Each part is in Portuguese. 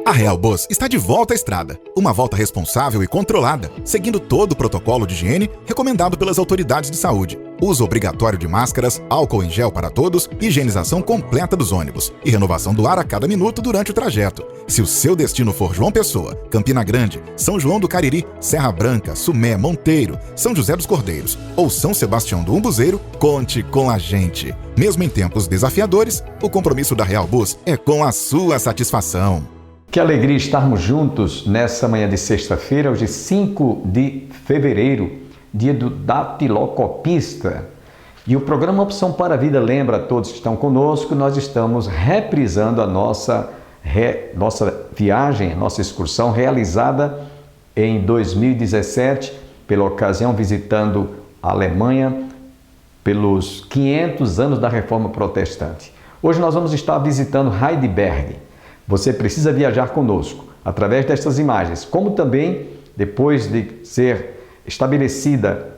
A Real Bus está de volta à estrada. Uma volta responsável e controlada, seguindo todo o protocolo de higiene recomendado pelas autoridades de saúde. Uso obrigatório de máscaras, álcool em gel para todos, higienização completa dos ônibus e renovação do ar a cada minuto durante o trajeto. Se o seu destino for João Pessoa, Campina Grande, São João do Cariri, Serra Branca, Sumé, Monteiro, São José dos Cordeiros ou São Sebastião do Umbuzeiro, conte com a gente. Mesmo em tempos desafiadores, o compromisso da Real Bus é com a sua satisfação. Que alegria estarmos juntos nessa manhã de sexta-feira, hoje 5 de fevereiro, dia do datilocopista. E o programa Opção para a Vida lembra a todos que estão conosco, nós estamos reprisando a nossa viagem, nossa excursão realizada em 2017, pela ocasião visitando a Alemanha, pelos 500 anos da Reforma Protestante. Hoje nós vamos estar visitando Heidelberg. Você precisa viajar conosco através destas imagens, como também depois de ser estabelecida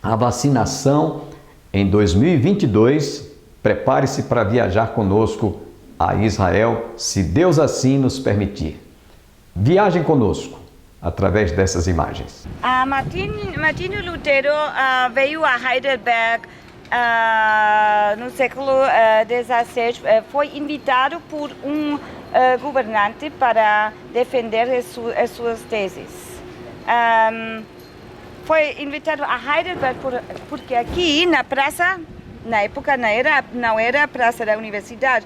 a vacinação em 2022, prepare-se para viajar conosco a Israel, se Deus assim nos permitir. Viajem conosco através dessas imagens. Martinho Lutero veio a Heidelberg no século XVI, foi invitado por um governante para defender as suas teses. Foi invitado a Heidelberg porque aqui na praça, na época não era a praça da universidade,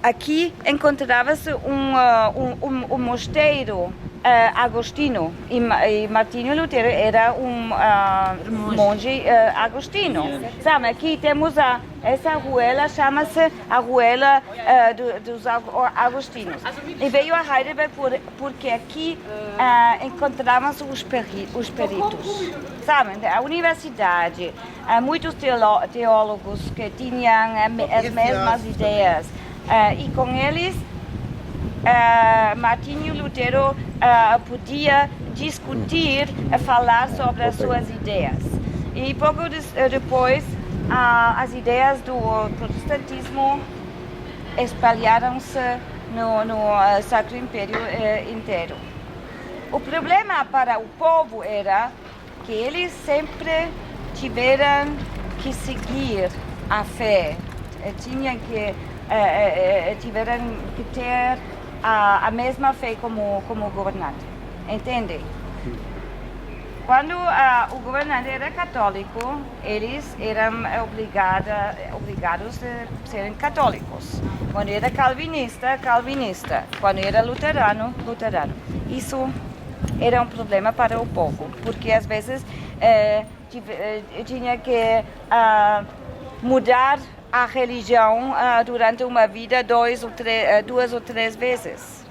aqui encontrava-se um mosteiro agostino e Martinho Lutero era um monge agostino. Sabe, aqui temos essa ruela, chama-se a ruela dos agostinos. E veio a Heidelberg porque aqui encontravam-se os peritos. Sabe, a universidade, muitos teólogos que tinham as mesmas ideias e com eles Martinho Lutero podia discutir, falar sobre as suas ideias. E pouco depois, as ideias do protestantismo espalharam-se no Sacro Império inteiro. O problema para o povo era que eles sempre tiveram que seguir a fé, tiveram que ter a mesma fé como o governante, entende? Quando o governante era católico, eles eram obrigados a serem católicos. Quando era calvinista. Quando era luterano. Isso era um problema para o povo, porque às vezes tinha que mudar a religião durante uma vida duas ou três vezes,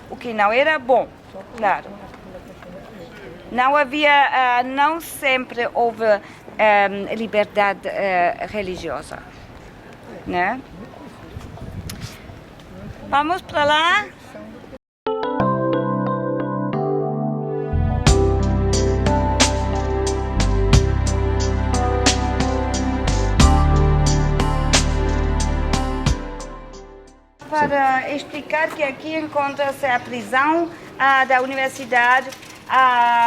o que não era bom, claro. Não sempre houve liberdade religiosa, né? Vamos para lá. Para explicar que aqui encontra-se a prisão da universidade.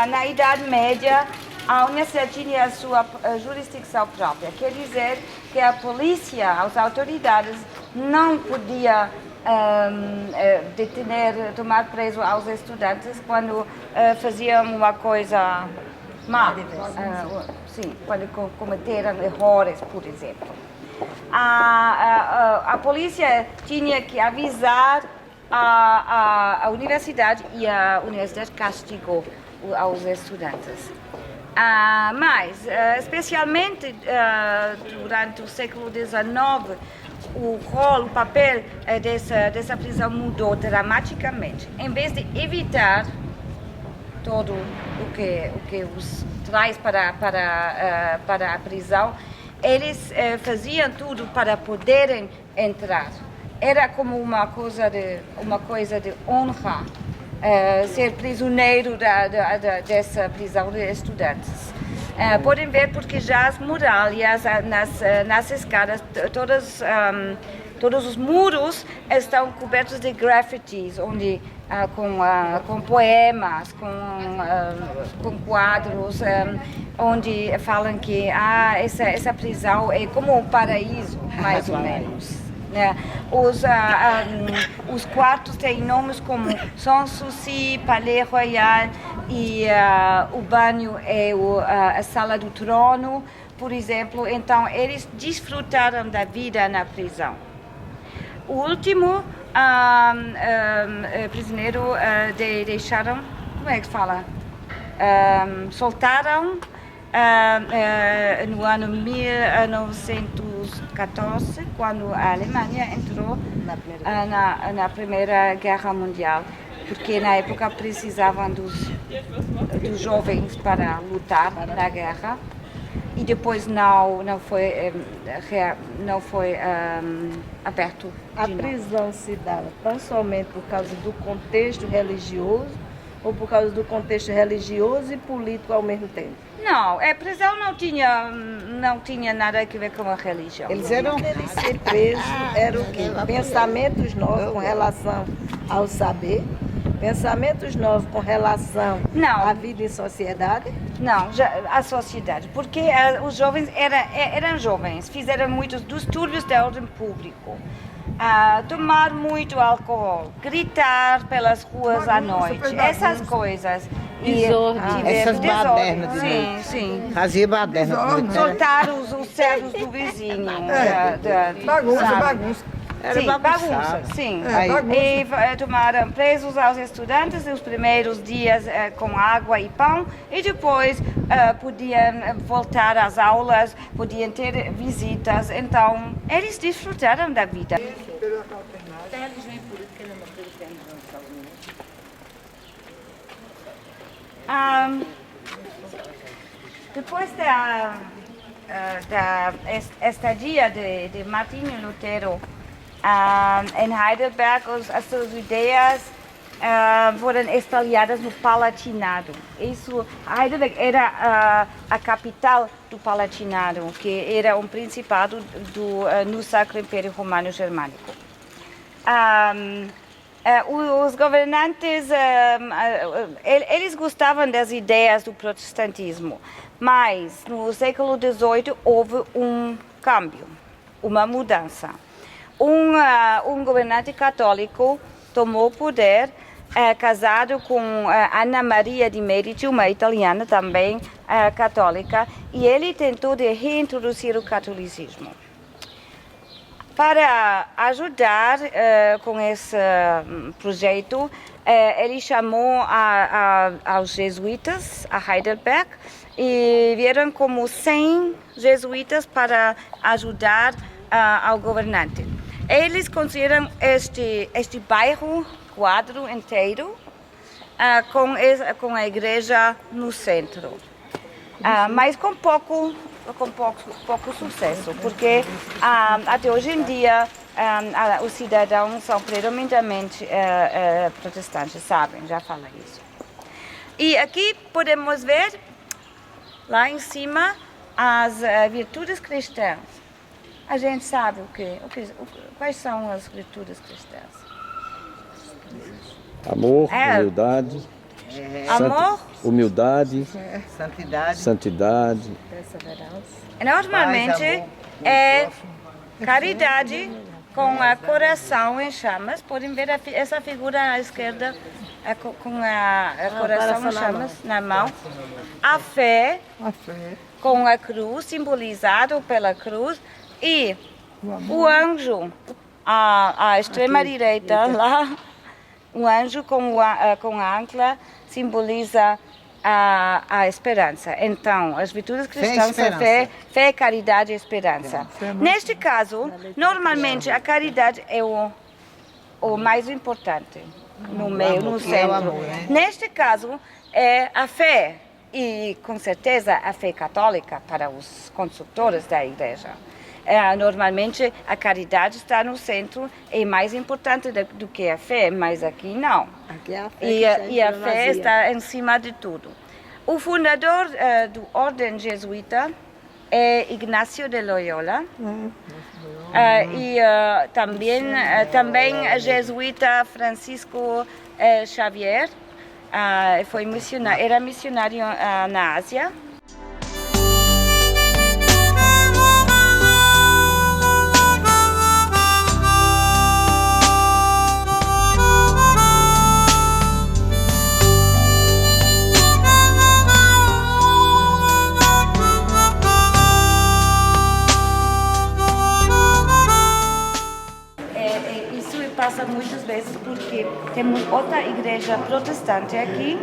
Na Idade Média, a universidade tinha a sua jurisdição própria. Quer dizer que a polícia, as autoridades, não podia tomar preso aos estudantes quando faziam uma coisa má. Sim, quando cometeram erros, por exemplo. A polícia tinha que avisar a universidade e a universidade castigou aos estudantes. Mas, especialmente durante o século XIX, o papel dessa prisão mudou dramaticamente. Em vez de evitar todo o que os traz para a prisão, eles faziam tudo para poderem entrar. Era como uma coisa de honra ser prisioneiro dessa prisão de estudantes. Podem ver porque já as muralhas nas escadas, todos os muros estão cobertos de grafites, onde com poemas, com quadros, onde falam que essa prisão é como um paraíso, mais ou menos. Né? Os quartos têm nomes como Sanssouci, Palais Royal, e o banho é a sala do trono, por exemplo. Então, eles desfrutaram da vida na prisão. O último prisioneiro deixaram, como é que se fala? Soltaram no ano 1914, quando a Alemanha entrou na Primeira Guerra Mundial, porque na época precisavam dos jovens para lutar na guerra. E depois não foi aberto. A prisão se dava tão somente por causa do contexto religioso ou por causa do contexto religioso e político ao mesmo tempo? Não, a prisão não tinha nada a ver com a religião. Eles ser presos era o quê? Pensamentos novos com relação ao saber, pensamentos novos com relação à vida em sociedade? Não, a sociedade, porque os jovens eram jovens, fizeram muitos distúrbios de ordem público, tomar muito álcool, gritar pelas ruas à noite, essas coisas. Essas badernas. Sim. Fazia baderna. Soltar os cerdos do vizinho. Bagunça. Era bagunça, sim. E tomaram presos aos estudantes nos primeiros dias com água e pão, e depois podiam voltar às aulas, podiam ter visitas. Então, eles desfrutaram da vida. Depois da estadia de Martinho Lutero em Heidelberg, as suas ideias foram espalhadas no Palatinado. Heidelberg era a capital do Palatinado, que era um principado no Sacro Império Romano Germânico. Os governantes, eles gostavam das ideias do protestantismo, mas no século XVIII houve um câmbio, uma mudança. Um governante católico tomou o poder, casado com Ana Maria de Medici, uma italiana também católica, e ele tentou de reintroduzir o catolicismo. Para ajudar com esse projeto, ele chamou aos jesuítas a Heidelberg e vieram como 100 jesuítas para ajudar ao governante. Eles construíram este bairro quadro inteiro com a igreja no centro, mas com pouco sucesso, porque até hoje em dia os cidadãos são predominantemente protestantes, sabem, já falei isso. E aqui podemos ver, lá em cima, as virtudes cristãs. A gente sabe quais são as virtudes cristãs. Amor, humildade. Amor, humildade, santidade, normalmente é caridade com o coração em chamas. Podem ver essa figura à esquerda com o coração em chamas na mão. A fé com a cruz, simbolizado pela cruz, e o anjo à extrema direita lá. Um anjo com a ancla simboliza a esperança. Então, as virtudes cristãs são fé, caridade e esperança. Neste caso, normalmente a caridade é o mais importante no meio, no centro. Neste caso, é a fé e, com certeza, a fé católica para os construtores da igreja. Normalmente a caridade está no centro, é mais importante do que a fé, mas aqui não. Aqui a fé e a fé está em cima de tudo. O fundador do ordem jesuíta é Ignacio de Loyola. Também a jesuíta Francisco Xavier era missionário na Ásia. Passa muitas vezes porque temos outra igreja protestante aqui,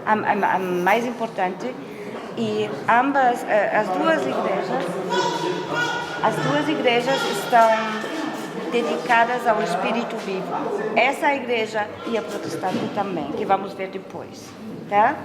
a mais importante, e as duas igrejas estão dedicadas ao Espírito vivo. Essa igreja e a protestante também, que vamos ver depois, tá?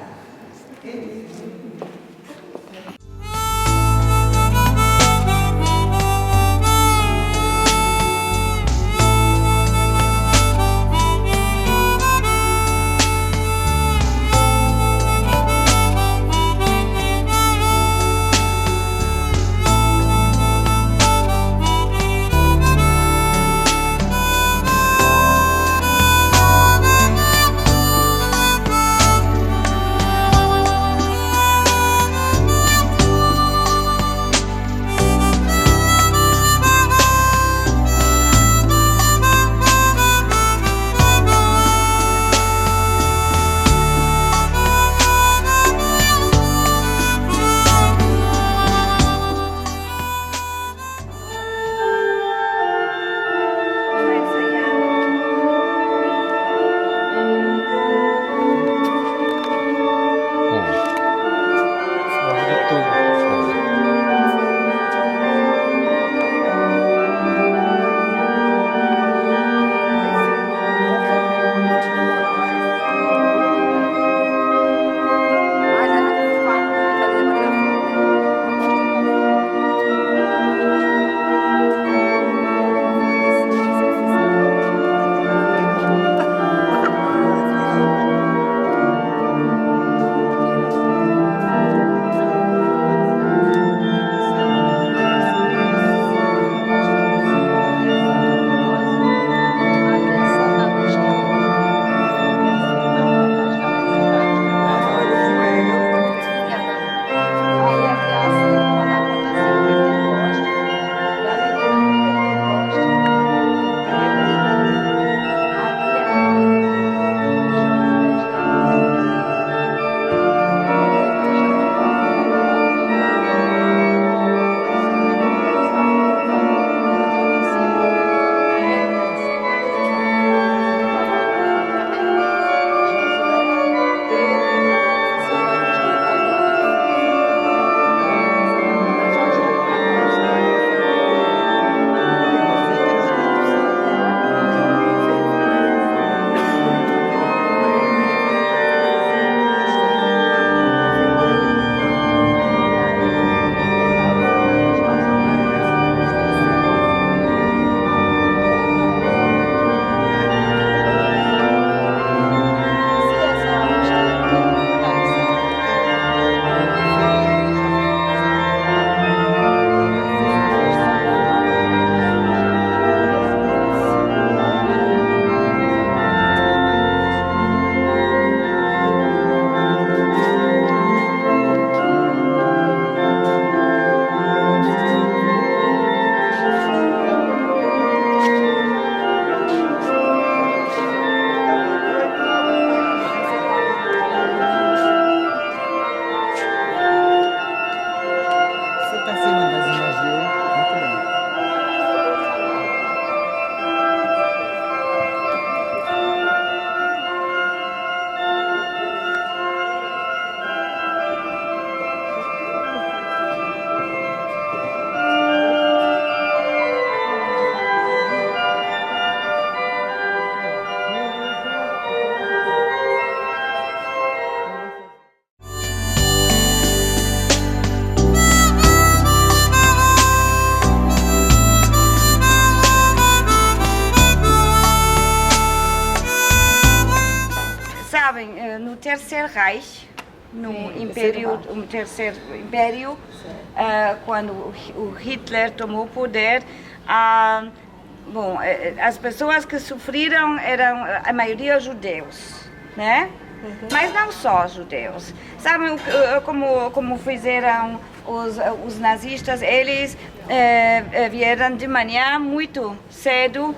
no Terceiro Reich, no Terceiro Império, quando o Hitler tomou o poder, Bom, as pessoas que sofreram eram a maioria judeus, né? Mas não só judeus. Sabe como fizeram os nazistas? Eles vieram de manhã muito cedo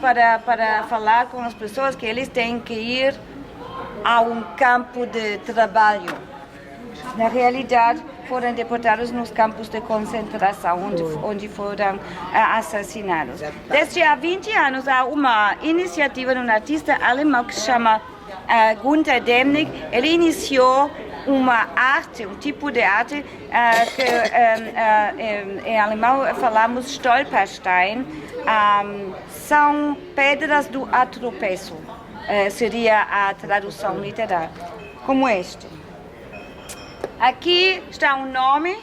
para falar com as pessoas que eles têm que ir a um campo de trabalho. Na realidade, foram deportados nos campos de concentração, onde foram assassinados. Desde há 20 anos há uma iniciativa de um artista alemão que se chama Gunter Demnig. Ele iniciou uma arte, um tipo de arte que em alemão falamos Stolperstein. São pedras do atropeço, seria a tradução literal, como este. Aqui está um nome,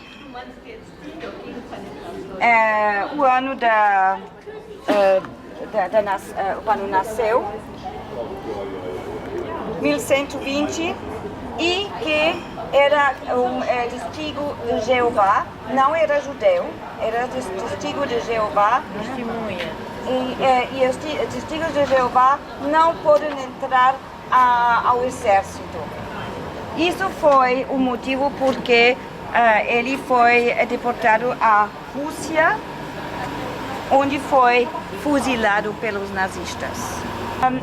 o ano o ano nasceu, 1120, e que era um testigo de Jeová, não era judeu, era testigo de Jeová. Testemunha. E os testigos de Jeová não podem entrar ao exército. Isso foi o motivo porque ele foi deportado à Rússia, onde foi fuzilado pelos nazistas.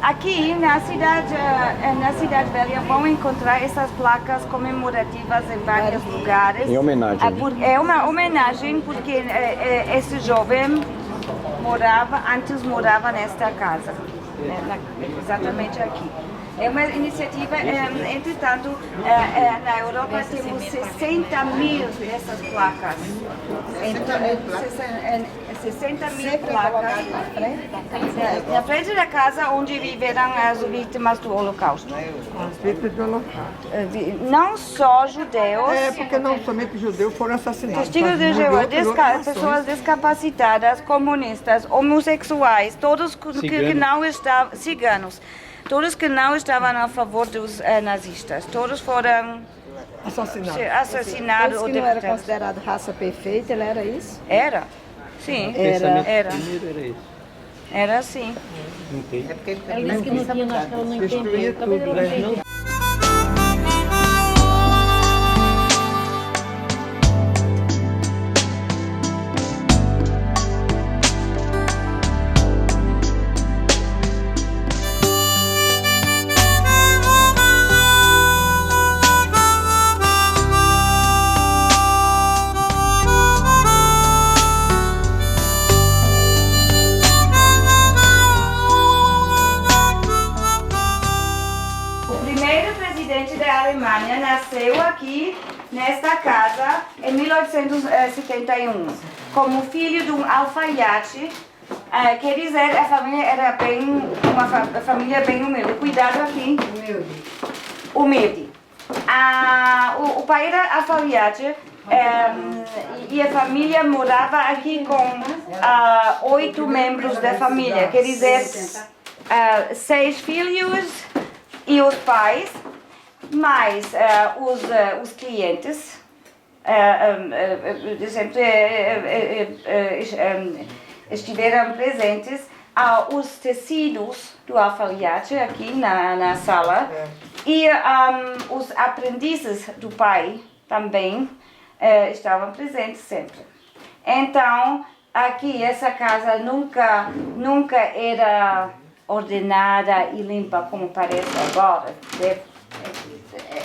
Aqui na cidade velha vão encontrar essas placas comemorativas em vários lugares. Em homenagem. É uma homenagem porque esse jovem antes morava nesta casa, exatamente aqui. É uma iniciativa, entretanto, na Europa temos 60.000 dessas placas. 60.000 placas na frente da casa onde viveram as vítimas do Holocausto. As vítimas do Holocausto. Não só judeus. Porque não somente judeus foram assassinados. Testigos de Jeová, pessoas descapacitadas, comunistas, homossexuais, todos que não estavam, ciganos. Todos que não estavam a favor dos nazistas, todos foram assassinados. Todos que não era considerado raça perfeita, ele era isso? Era, sim, era. Era sim. É porque ele disse que não tinha, nós que ela não entendeu. Nasceu aqui nesta casa em 1871 como filho de um alfaiate, quer dizer, a família era uma família bem humilde. Cuidado aqui. Humilde. O pai era alfaiate e a família morava aqui com 8 membros da família, quer dizer, 6 filhos e os pais. Mas os clientes sempre estiveram presentes. Os tecidos do alfaiate aqui na sala e os aprendizes do pai também estavam presentes sempre. Então, aqui essa casa nunca era ordenada e limpa como parece agora.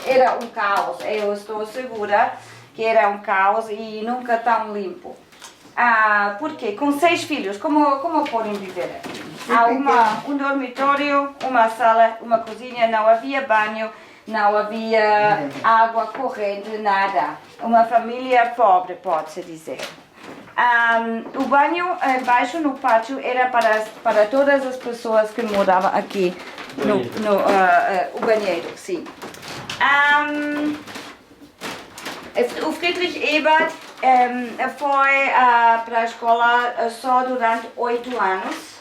Era um caos, eu estou segura que era um caos e nunca tão limpo. Porque com 6 filhos, como podem viver? Há um dormitório, uma sala, uma cozinha, não havia banho, não havia água corrente, nada. Uma família pobre, pode-se dizer. O banho embaixo no pátio era para todas as pessoas que moravam aqui, o banheiro, sim. O Friedrich Ebert foi para a escola só durante 8 anos,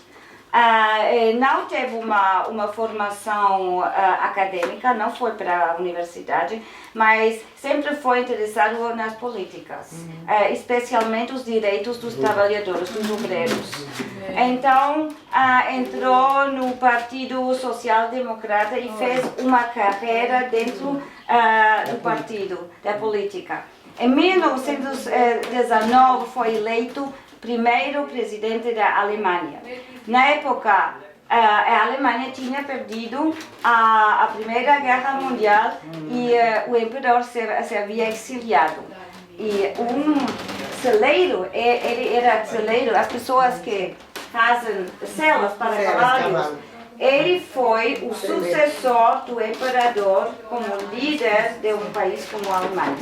Não teve uma formação acadêmica, não foi para a universidade, mas sempre foi interessado nas políticas, especialmente os direitos dos trabalhadores, dos obreiros. Então, entrou no Partido Social Democrata e fez uma carreira dentro do partido, da política. Em 1919 foi eleito primeiro presidente da Alemanha. Na época, a Alemanha tinha perdido a Primeira Guerra Mundial e o imperador se havia exiliado. E um celeiro, ele era celeiro, as pessoas que fazem celas para cavalos, ele foi o sucessor do imperador como líder de um país como a Alemanha.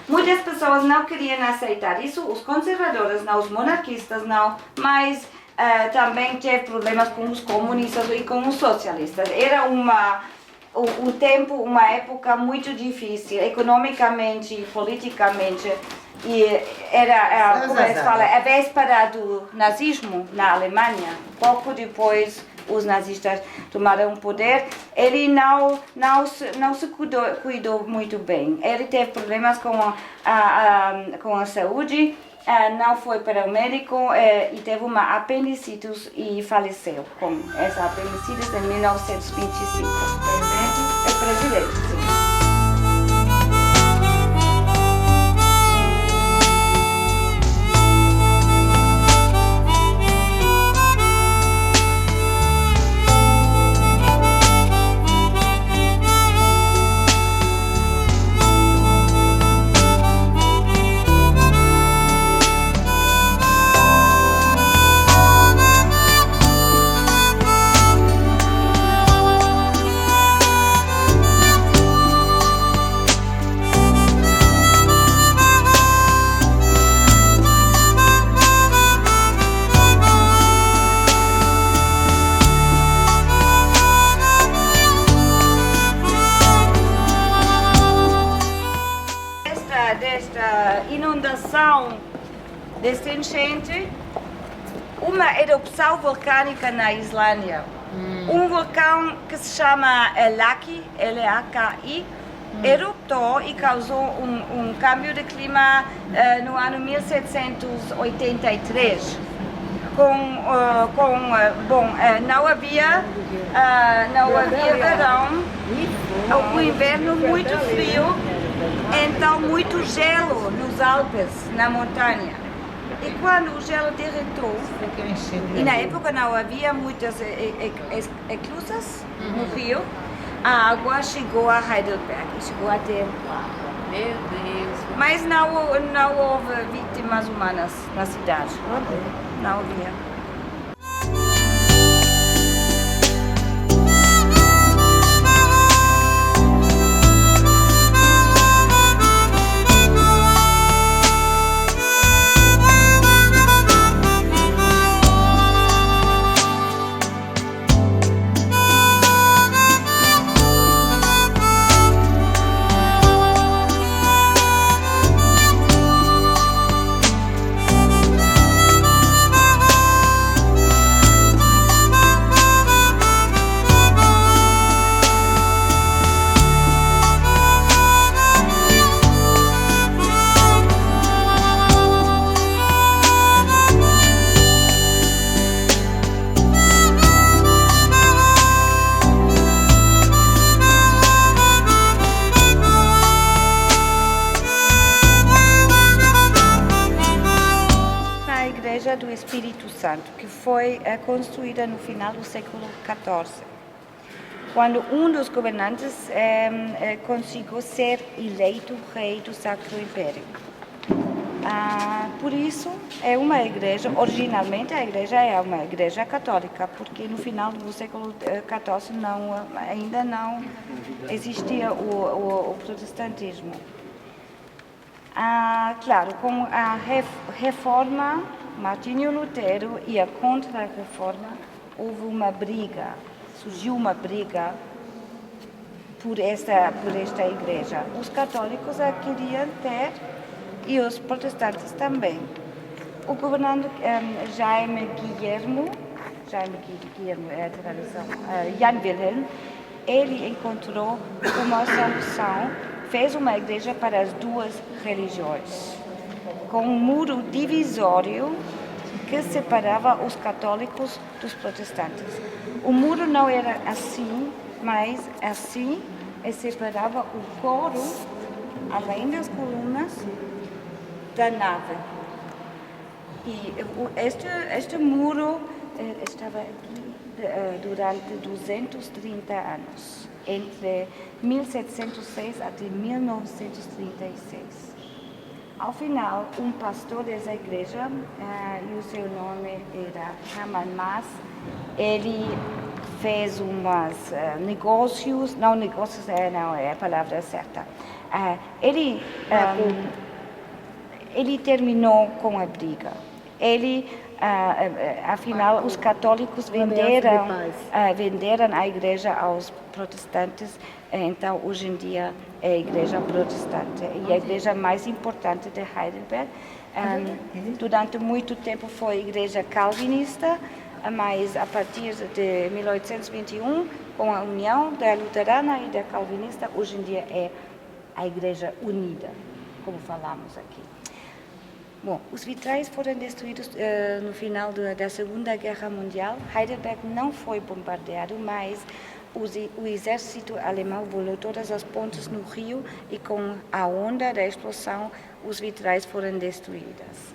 Muitas pessoas não queriam aceitar isso, os conservadores não, os monarquistas não, mas também teve problemas com os comunistas e com os socialistas. Era um tempo, uma época muito difícil, economicamente e politicamente, e era, como se fala, a véspera do nazismo na Alemanha. Pouco depois os nazistas tomaram o poder, ele não se cuidou muito bem. Ele teve problemas com a saúde, não foi para o médico e teve uma apendicite e faleceu com essa apendicite em 1925. É presidente, sim. Desta inundação, desta enchente, uma erupção vulcânica na Islândia. Um vulcão que se chama Laki, L-A-K-I, eruptou e causou um câmbio de clima no ano 1783. Não havia verão, o inverno muito frio, então muito gelo nos Alpes, na montanha. E quando o gelo derretou, e na época não havia muitas eclusas no rio, a água chegou a Heidelberg, chegou até lá. Meu Deus. Mas não houve vítimas humanas na cidade. Não havia. do Espírito Santo, que foi construída no final do século XIV, quando um dos governantes conseguiu ser eleito rei do Sacro Império. Por isso, é uma igreja, originalmente a igreja é uma igreja católica, porque no final do século XIV ainda não existia o protestantismo. Claro, com a reforma, Martinho Lutero e a contra-reforma, houve uma briga, surgiu uma briga por esta igreja. Os católicos a queriam ter e os protestantes também. O governante Jaime Guillermo Jaime Guilherme é a tradução, Jan Wilhelm, ele encontrou uma solução, fez uma igreja para as duas religiões, com um muro divisório que separava os católicos dos protestantes. O muro não era assim, mas assim, e separava o coro, além das colunas, da nave. E este muro estava aqui durante 230 anos, entre 1706 até 1936. Ao final, um pastor dessa igreja, e o seu nome era Hermann Maas, ele fez umas negócios, não é a palavra certa. Ele terminou com a briga. Afinal, os católicos venderam a igreja aos protestantes, então hoje em dia é a igreja protestante e a igreja mais importante de Heidelberg. Durante muito tempo foi a igreja calvinista, mas a partir de 1821, com a união da luterana e da calvinista, hoje em dia é a igreja unida, como falamos aqui. Bom, os vitrais foram destruídos no final da Segunda Guerra Mundial. Heidelberg não foi bombardeado, mas o exército alemão volou todas as pontes no rio e com a onda da explosão os vitrais foram destruídos.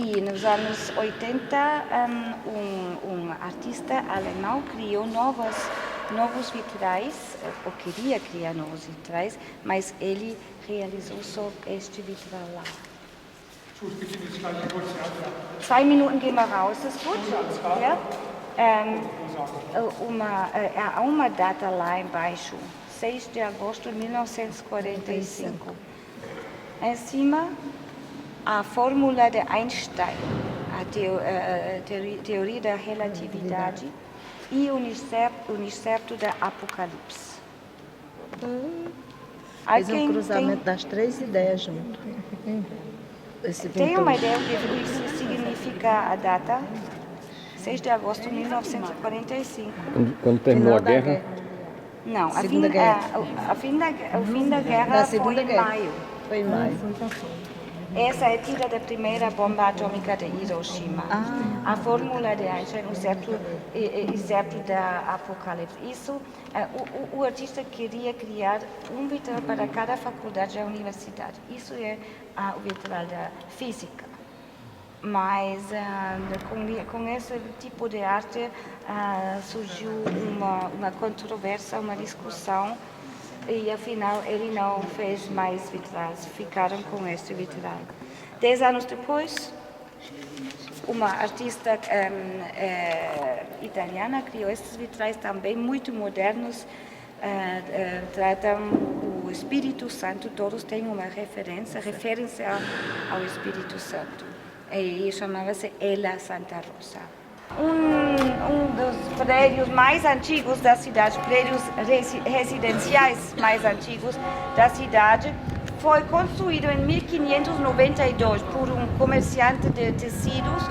E nos anos 80, um artista alemão criou novos vitrais, ou queria criar novos vitrais, mas ele realizou só este vitral lá. 2 Minuten gehen wir raus, ist gut? Ja? Há uma data lá embaixo, 6 de agosto de 1945. Em cima, a fórmula de Einstein, a teoria da relatividade e o incerto da Apocalipse. Fez um cruzamento das 3 ideias junto. Tem uma ideia do que significa a data? 6 de agosto de 1945. Quando terminou a guerra? Não, o fim da guerra foi em maio. Foi em maio. Essa é a tira da primeira bomba atômica de Hiroshima. A fórmula de Einstein, o certo da Apocalipse. Isso, o artista queria criar um vitral para cada faculdade da universidade. Isso é o vitral da física. Mas com esse tipo de arte surgiu uma controvérsia, uma discussão. E afinal ele não fez mais vitrais, ficaram com este vitral. 10 anos depois, uma artista italiana criou estes vitrais também muito modernos, tratam o Espírito Santo, todos têm uma referência ao Espírito Santo. E chamava-se Ela Santa Rosa. Um dos prédios mais antigos da cidade, prédios residenciais mais antigos da cidade, foi construído em 1592 por um comerciante de tecidos,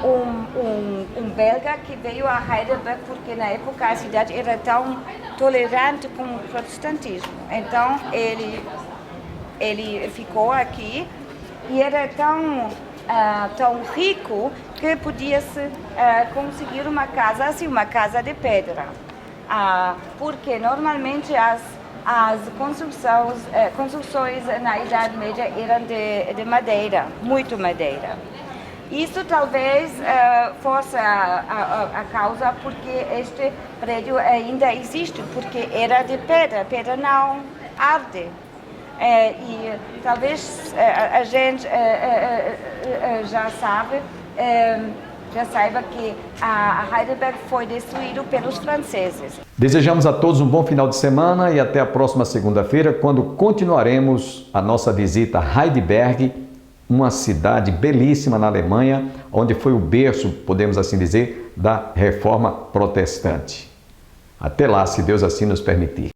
um belga que veio a Heidelberg porque na época a cidade era tão tolerante com o protestantismo. Então ele ficou aqui e era tão rico que podia-se conseguir uma casa assim, uma casa de pedra, porque normalmente as construções na Idade Média eram de madeira, muito madeira. Isso talvez fosse a causa porque este prédio ainda existe, porque era de pedra, pedra não arde. E talvez a gente já saiba que a Heidelberg foi destruída pelos franceses. Desejamos a todos um bom final de semana e até a próxima segunda-feira, quando continuaremos a nossa visita a Heidelberg, uma cidade belíssima na Alemanha, onde foi o berço, podemos assim dizer, da Reforma Protestante. Até lá, se Deus assim nos permitir.